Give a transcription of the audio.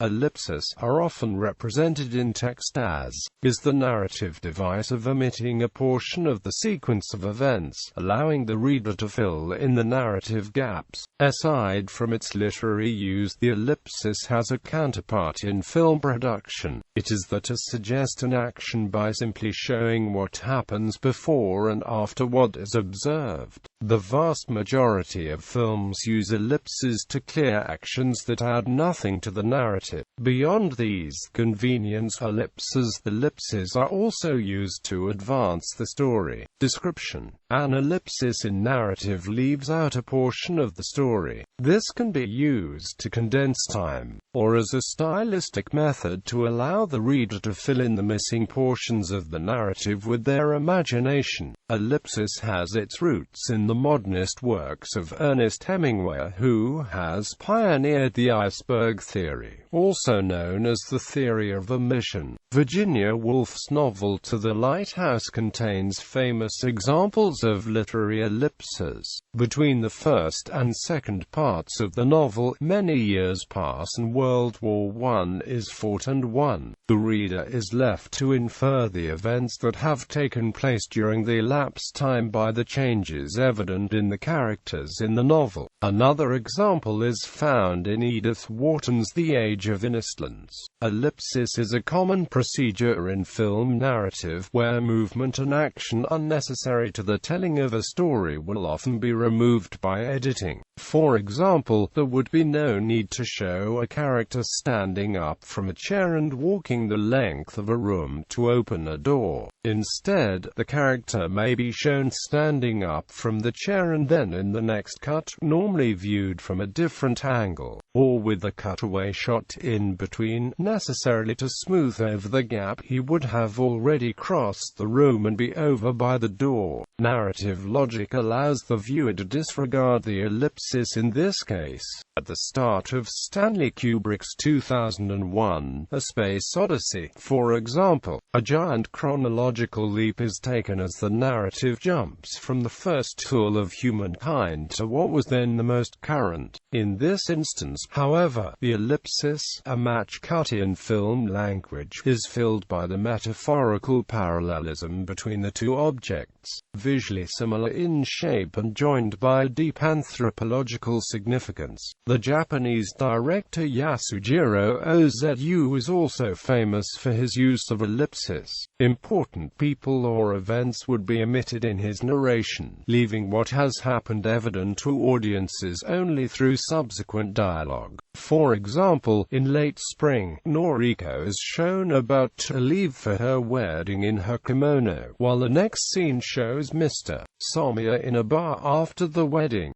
Ellipses are often represented in text as is the narrative device of omitting a portion of the sequence of events, allowing the reader to fill in the narrative gaps. Aside from its literary use, the ellipsis has a counterpart in film production. It is there to suggest an action by simply showing what happens before and after what is observed. The vast majority of films use ellipses to clear actions that add nothing to the narrative. Beyond these convenience ellipses are also used to advance the story. Description. An ellipsis in narrative leaves out a portion of the story. This can be used to condense time, or as a stylistic method to allow the reader to fill in the missing portions of the narrative with their imagination. Ellipsis has its roots in the modernist works of Ernest Hemingway, who has pioneered the iceberg theory, also known as the theory of omission. Virginia Woolf's novel To the Lighthouse contains famous examples of literary ellipses. Between the first and second parts of the novel, many years pass and World War I is fought and won. The reader is left to infer the events that have taken place during the elapsed time by the changes evident in the characters in the novel. Another example is found in Edith Wharton's The Age of Innocence. Ellipsis is a common procedure in film narrative, where movement and action unnecessary to the telling of a story will often be removed by editing. For example, there would be no need to show a character standing up from a chair and walking the length of a room to open a door. Instead, the character may be shown standing up from the chair and then in the next cut, normally viewed from a different angle, or with a cutaway shot in between, necessarily to smooth over the gap, he would have already crossed the room and be over by the door. Narrative logic allows the viewer to disregard the ellipsis in this case. At the start of Stanley Kubrick's 2001, A Space Odyssey, for example, a giant chronological leap is taken as the narrative jumps from the first tool of humankind to what was then the most current. In this instance, however, the ellipsis, a match cut in film language, is filled by the metaphorical parallelism between the two objects, visually similar in shape and joined by deep anthropological significance. The Japanese director Yasujiro Ozu is also famous for his use of ellipsis. Important people or events would be omitted in his narration, leaving what has happened evident to audiences only through subsequent dialogue. For example, in late spring, Noriko is shown about to leave for her wedding in her kimono, while the next scene shows Mr. Somiya in a bar after the wedding.